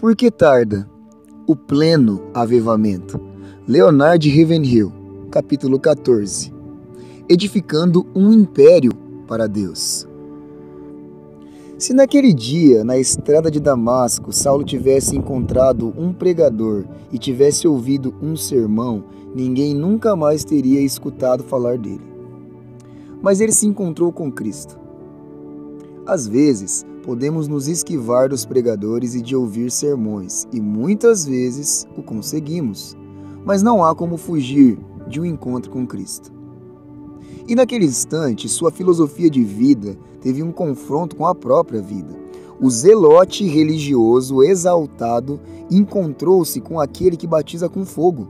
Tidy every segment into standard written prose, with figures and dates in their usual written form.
Por que tarda o pleno avivamento? Leonard Ravenhill, capítulo 14. Edificando um império para Deus. Se naquele dia, na estrada de Damasco, Saulo tivesse encontrado um pregador e tivesse ouvido um sermão, ninguém nunca mais teria escutado falar dele. Mas ele se encontrou com Cristo. Às vezes, podemos nos esquivar dos pregadores e de ouvir sermões, e muitas vezes o conseguimos, mas não há como fugir de um encontro com Cristo. E naquele instante, sua filosofia de vida teve um confronto com a própria vida. O zelote religioso exaltado encontrou-se com aquele que batiza com fogo.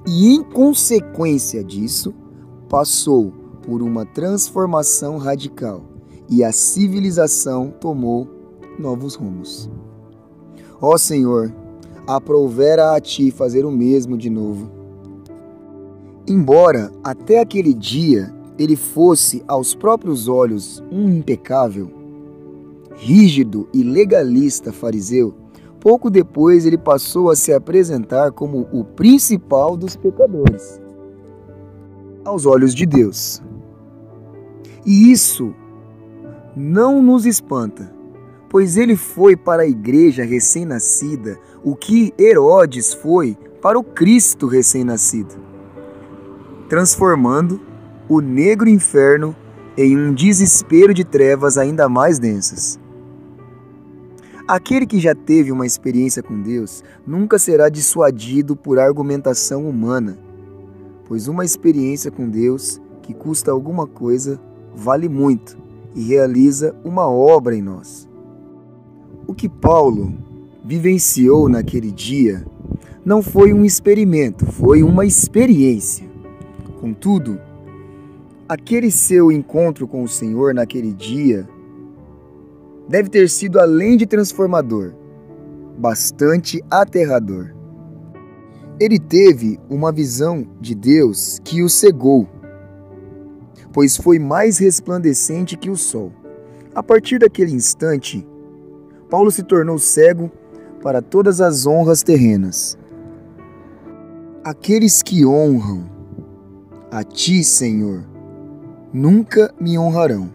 E em consequência disso, passou por uma transformação radical. E a civilização tomou novos rumos. Ó Senhor, aprovera a Ti fazer o mesmo de novo. Embora até aquele dia ele fosse aos próprios olhos um impecável, rígido e legalista fariseu, pouco depois ele passou a se apresentar como o principal dos pecadores, aos olhos de Deus. E isso não nos espanta, pois ele foi para a igreja recém-nascida o que Herodes foi para o Cristo recém-nascido, transformando o negro inferno em um desespero de trevas ainda mais densas. Aquele que já teve uma experiência com Deus nunca será dissuadido por argumentação humana, pois uma experiência com Deus que custa alguma coisa vale muito e realiza uma obra em nós. O que Paulo vivenciou naquele dia não foi um experimento, foi uma experiência. Contudo, aquele seu encontro com o Senhor naquele dia deve ter sido, além de transformador, bastante aterrador. Ele teve uma visão de Deus que o cegou, pois foi mais resplandecente que o sol. A partir daquele instante, Paulo se tornou cego para todas as honras terrenas. Aqueles que honram a Ti, Senhor, nunca me honrarão,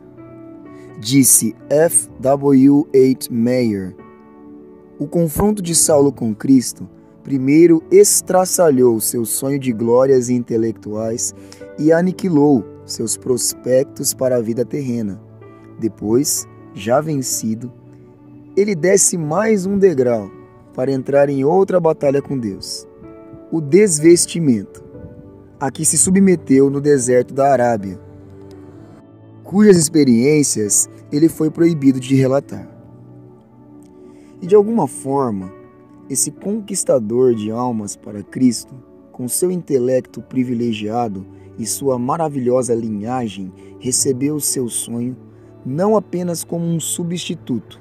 disse F. W. H. Meyer. O confronto de Saulo com Cristo primeiro estraçalhou seu sonho de glórias intelectuais e aniquilou seus prospectos para a vida terrena. Depois, já vencido, ele desce mais um degrau para entrar em outra batalha com Deus: o desvestimento, a que se submeteu no deserto da Arábia, cujas experiências ele foi proibido de relatar. E de alguma forma, esse conquistador de almas para Cristo, com seu intelecto privilegiado e sua maravilhosa linhagem, recebeu seu sonho não apenas como um substituto,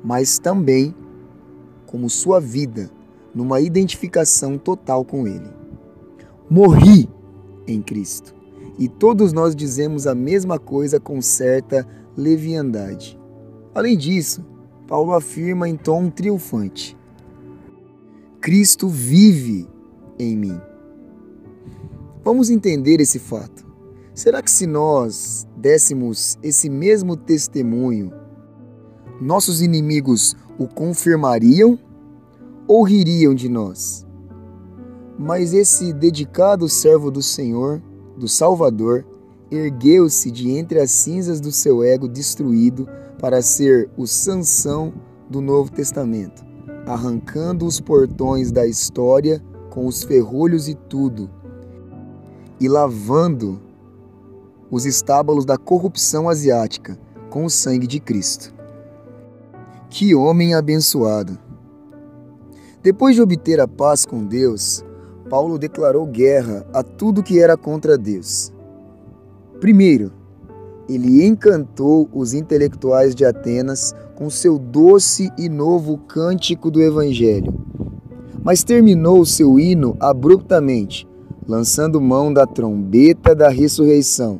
mas também como sua vida, numa identificação total com Ele. Morri em Cristo. E todos nós dizemos a mesma coisa com certa leviandade. Além disso, Paulo afirma em tom triunfante: Cristo vive em mim. Vamos entender esse fato. Será que se nós dessemos esse mesmo testemunho, nossos inimigos o confirmariam ou ririam de nós? Mas esse dedicado servo do Senhor, do Salvador, ergueu-se de entre as cinzas do seu ego destruído para ser o Sansão do Novo Testamento, arrancando os portões da história com os ferrolhos e tudo, e lavando os estábulos da corrupção asiática com o sangue de Cristo. Que homem abençoado! Depois de obter a paz com Deus, Paulo declarou guerra a tudo que era contra Deus. Primeiro, ele encantou os intelectuais de Atenas com seu doce e novo cântico do Evangelho, mas terminou seu hino abruptamente, lançando mão da trombeta da ressurreição,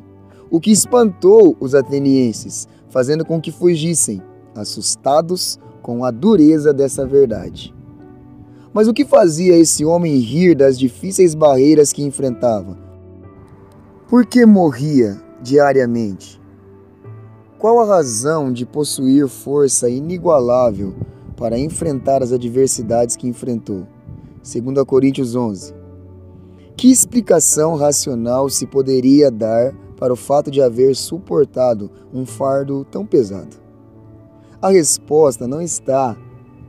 o que espantou os atenienses, fazendo com que fugissem, assustados com a dureza dessa verdade. Mas o que fazia esse homem rir das difíceis barreiras que enfrentava? Por que morria diariamente? Qual a razão de possuir força inigualável para enfrentar as adversidades que enfrentou? 2 Coríntios 11. Que explicação racional se poderia dar para o fato de haver suportado um fardo tão pesado? A resposta não está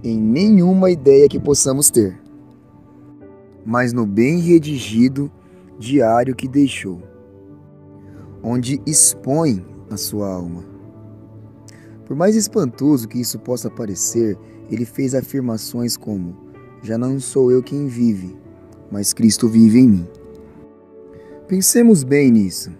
em nenhuma ideia que possamos ter, mas no bem redigido diário que deixou, onde expõe a sua alma. Por mais espantoso que isso possa parecer, ele fez afirmações como: já não sou eu quem vive, mas Cristo vive em mim. Pensemos bem nisso.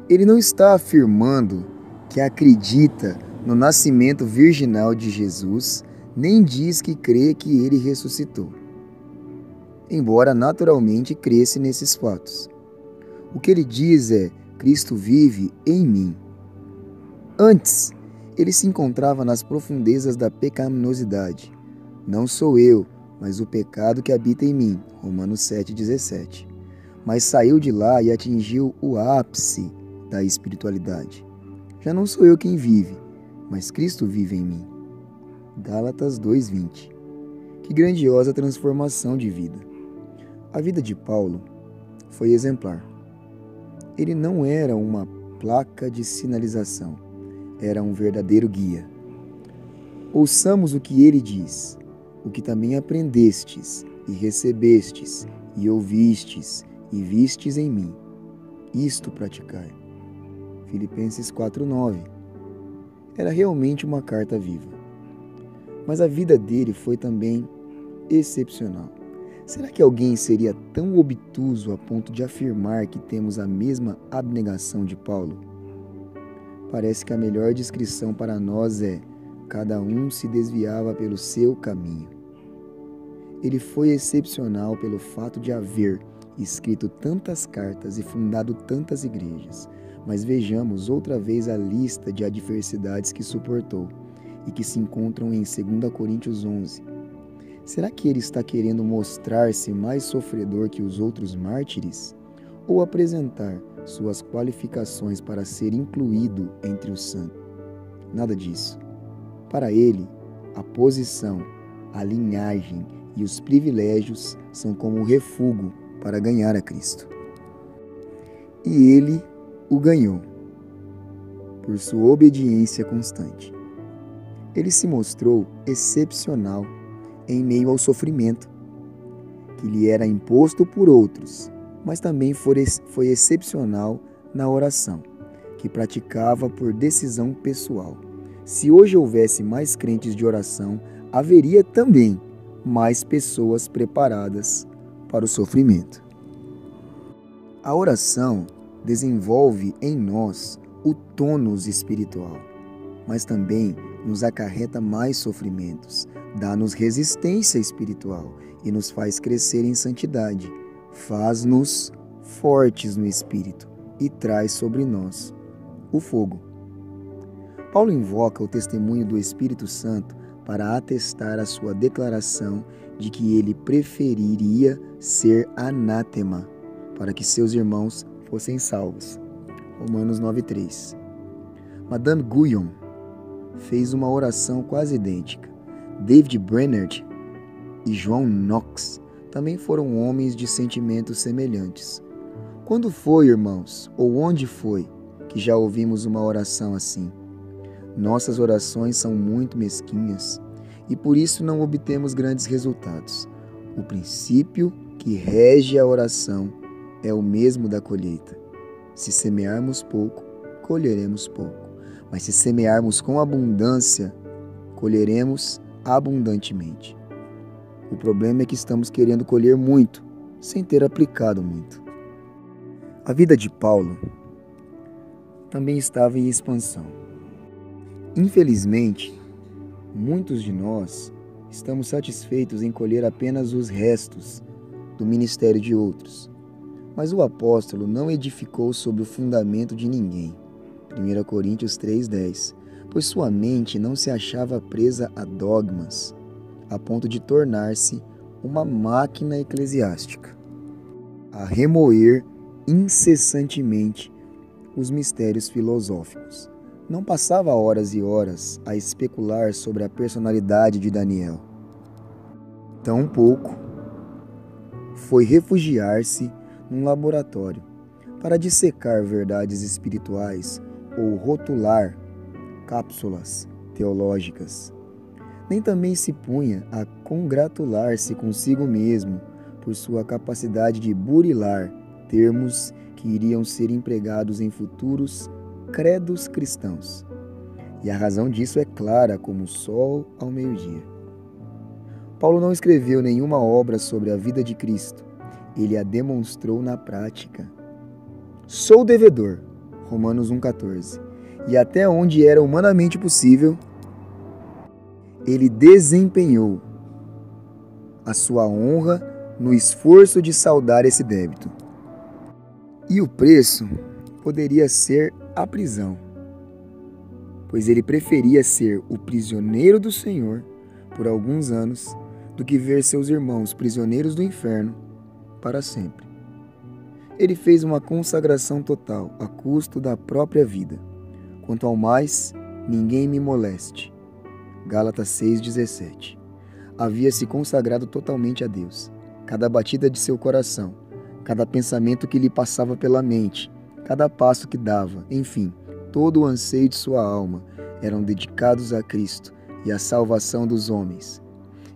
Ele não está afirmando que acredita no nascimento virginal de Jesus, nem diz que crê que ele ressuscitou, embora naturalmente cresce nesses fatos. O que ele diz é: Cristo vive em mim. Antes, ele se encontrava nas profundezas da pecaminosidade. Não sou eu, mas o pecado que habita em mim. Romanos 7,17. Mas saiu de lá e atingiu o ápice da espiritualidade. Já não sou eu quem vive, mas Cristo vive em mim. Gálatas 2,20. Que grandiosa transformação de vida! A vida de Paulo foi exemplar. Ele não era uma placa de sinalização, era um verdadeiro guia. Ouçamos o que ele diz: o que também aprendestes, e recebestes, e ouvistes, e vistes em mim, isto praticai. Filipenses 4,9. Era realmente uma carta viva. Mas a vida dele foi também excepcional. Será que alguém seria tão obtuso a ponto de afirmar que temos a mesma abnegação de Paulo? Parece que a melhor descrição para nós é: cada um se desviava pelo seu caminho. Ele foi excepcional pelo fato de haver escrito tantas cartas e fundado tantas igrejas. Mas vejamos outra vez a lista de adversidades que suportou e que se encontram em 2 Coríntios 11. Será que ele está querendo mostrar-se mais sofredor que os outros mártires? Ou apresentar suas qualificações para ser incluído entre os santos? Nada disso. Para ele, a posição, a linhagem e os privilégios são como um refúgio para ganhar a Cristo. E ele o ganhou, por sua obediência constante. Ele se mostrou excepcional em meio ao sofrimento, que lhe era imposto por outros, mas também foi excepcional na oração, que praticava por decisão pessoal. Se hoje houvesse mais crentes de oração, haveria também mais pessoas preparadas para o sofrimento. A oração desenvolve em nós o tônus espiritual, mas também nos acarreta mais sofrimentos, dá-nos resistência espiritual e nos faz crescer em santidade, faz-nos fortes no espírito e traz sobre nós o fogo. Paulo invoca o testemunho do Espírito Santo para atestar a sua declaração de que ele preferiria ser anátema para que seus irmãos fossem salvos. Romanos 9,3. Madame Guyon fez uma oração quase idêntica. David Brainerd e John Knox também foram homens de sentimentos semelhantes. Quando foi, irmãos, ou onde foi, que já ouvimos uma oração assim? Nossas orações são muito mesquinhas e por isso não obtemos grandes resultados. O princípio que rege a oração é o mesmo da colheita. Se semearmos pouco, colheremos pouco. Mas se semearmos com abundância, colheremos abundantemente. O problema é que estamos querendo colher muito, sem ter aplicado muito. A vida de Paulo também estava em expansão. Infelizmente, muitos de nós estamos satisfeitos em colher apenas os restos do ministério de outros. Mas o apóstolo não edificou sobre o fundamento de ninguém. 1 Coríntios 3,10. pois sua mente não se achava presa a dogmas, a ponto de tornar-se uma máquina eclesiástica, a remoer incessantemente os mistérios filosóficos. Não passava horas e horas a especular sobre a personalidade de Daniel. Tampouco foi refugiar-se num laboratório para dissecar verdades espirituais ou rotular cápsulas teológicas. Nem também se punha a congratular-se consigo mesmo por sua capacidade de burilar termos que iriam ser empregados em futuros credos cristãos. E a razão disso é clara como o sol ao meio-dia. Paulo não escreveu nenhuma obra sobre a vida de Cristo. Ele a demonstrou na prática. Sou devedor, Romanos 1,14. E até onde era humanamente possível, ele desempenhou a sua honra no esforço de saldar esse débito. E o preço poderia ser a prisão, pois ele preferia ser o prisioneiro do Senhor por alguns anos do que ver seus irmãos prisioneiros do inferno para sempre. Ele fez uma consagração total a custo da própria vida. Quanto ao mais, ninguém me moleste. Gálatas 6,17. Havia se consagrado totalmente a Deus. Cada batida de seu coração, cada pensamento que lhe passava pela mente, cada passo que dava, enfim, todo o anseio de sua alma eram dedicados a Cristo e à salvação dos homens.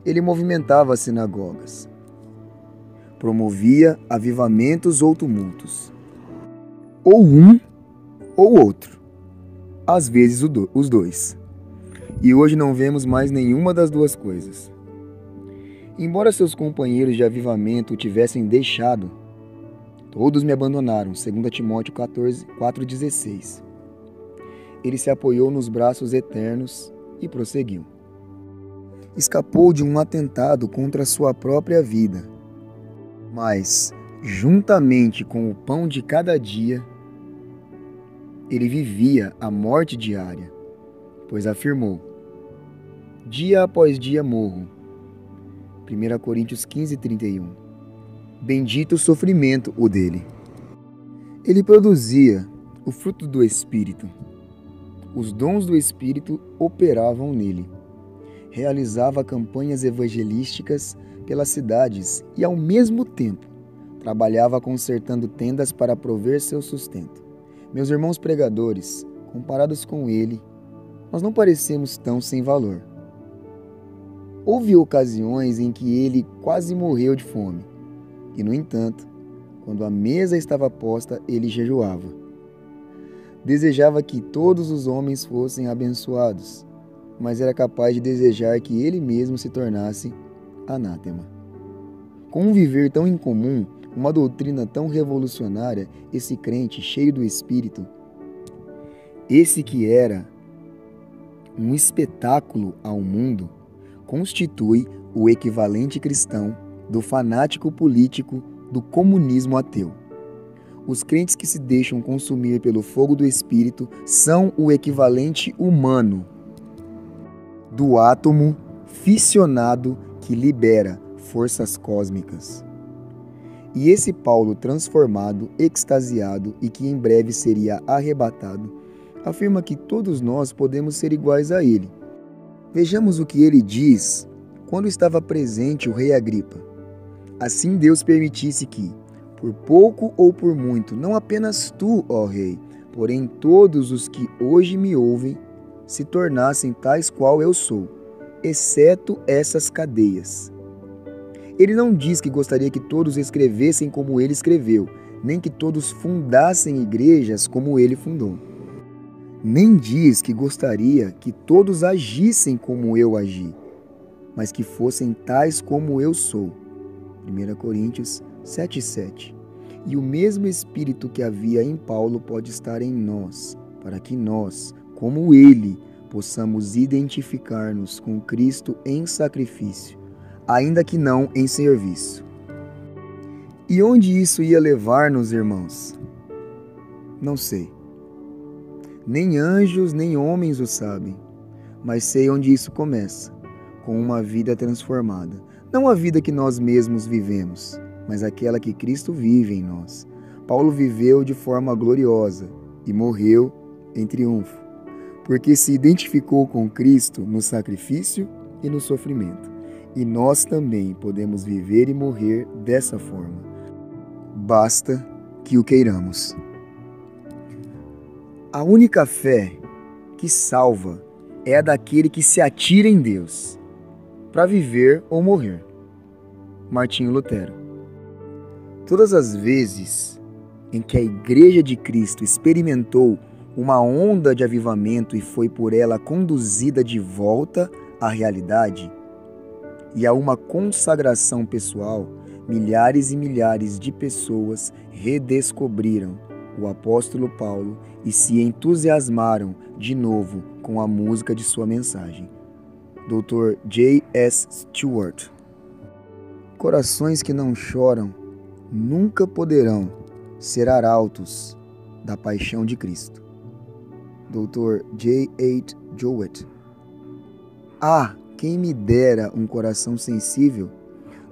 Ele movimentava as sinagogas, promovia avivamentos ou tumultos, ou um ou outro, às vezes os dois. E hoje não vemos mais nenhuma das duas coisas. Embora seus companheiros de avivamento o tivessem deixado, todos me abandonaram, 2 Timóteo 4,16. Ele se apoiou nos braços eternos e prosseguiu. Escapou de um atentado contra sua própria vida, mas, juntamente com o pão de cada dia, ele vivia a morte diária, pois afirmou: dia após dia morro. 1 Coríntios 15:31. Bendito o sofrimento o dele. Ele produzia o fruto do Espírito. Os dons do Espírito operavam nele. Realizava campanhas evangelísticas pelas cidades e, ao mesmo tempo, trabalhava consertando tendas para prover seu sustento. Meus irmãos pregadores, comparados com ele, nós não parecemos tão sem valor. Houve ocasiões em que ele quase morreu de fome. E, no entanto, quando a mesa estava posta, ele jejuava. Desejava que todos os homens fossem abençoados, mas era capaz de desejar que ele mesmo se tornasse anátema. Com um viver tão incomum, uma doutrina tão revolucionária, esse crente cheio do Espírito, esse que era um espetáculo ao mundo, constitui o equivalente cristão do fanático político do comunismo ateu. Os crentes que se deixam consumir pelo fogo do Espírito são o equivalente humano do átomo fissionado que libera forças cósmicas. E esse Paulo transformado, extasiado e que em breve seria arrebatado, afirma que todos nós podemos ser iguais a ele. Vejamos o que ele diz quando estava presente o rei Agripa. Assim Deus permitisse que, por pouco ou por muito, não apenas tu, ó rei, porém todos os que hoje me ouvem, se tornassem tais qual eu sou, exceto essas cadeias. Ele não diz que gostaria que todos escrevessem como ele escreveu, nem que todos fundassem igrejas como ele fundou. Nem diz que gostaria que todos agissem como eu agi, mas que fossem tais como eu sou. 1 Coríntios 7,7. E o mesmo Espírito que havia em Paulo pode estar em nós, para que nós, como ele, possamos identificar-nos com Cristo em sacrifício, ainda que não em serviço. E onde isso ia levar-nos, irmãos? Não sei. Nem anjos, nem homens o sabem. Mas sei onde isso começa, com uma vida transformada. Não a vida que nós mesmos vivemos, mas aquela que Cristo vive em nós. Paulo viveu de forma gloriosa e morreu em triunfo, porque se identificou com Cristo no sacrifício e no sofrimento. E nós também podemos viver e morrer dessa forma. Basta que o queiramos. A única fé que salva é a daquele que se atira em Deus, para viver ou morrer. Martinho Lutero. Todas as vezes em que a Igreja de Cristo experimentou uma onda de avivamento e foi por ela conduzida de volta à realidade e a uma consagração pessoal, milhares e milhares de pessoas redescobriram o apóstolo Paulo e se entusiasmaram de novo com a música de sua mensagem. Dr. J.S. Stewart. Corações que não choram nunca poderão ser arautos da paixão de Cristo. Dr. J.H. Jowett. Quem me dera um coração sensível,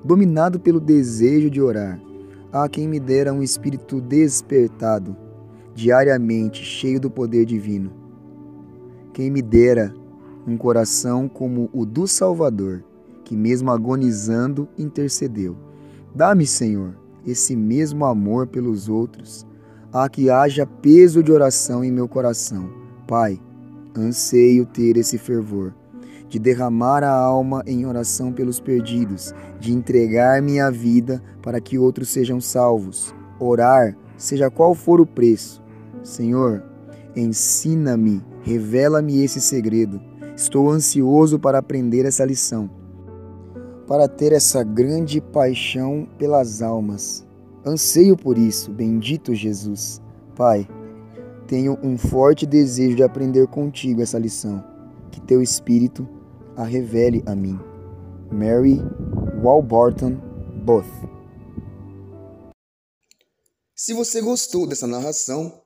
dominado pelo desejo de orar. Quem me dera um espírito despertado, diariamente cheio do poder divino. Quem me dera um coração como o do Salvador, que mesmo agonizando intercedeu. Dá-me, Senhor, esse mesmo amor pelos outros. Que haja peso de oração em meu coração. Pai, anseio ter esse fervor, de derramar a alma em oração pelos perdidos, de entregar minha vida para que outros sejam salvos. Orar, seja qual for o preço. Senhor, ensina-me, revela-me esse segredo. Estou ansioso para aprender essa lição, para ter essa grande paixão pelas almas. Anseio por isso, bendito Jesus. Pai, tenho um forte desejo de aprender contigo essa lição. Que teu Espírito a revele a mim. Mary Warburton Booth. Se você gostou dessa narração,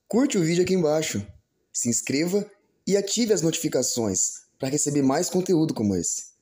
curte o vídeo aqui embaixo, se inscreva e ative as notificações para receber mais conteúdo como esse.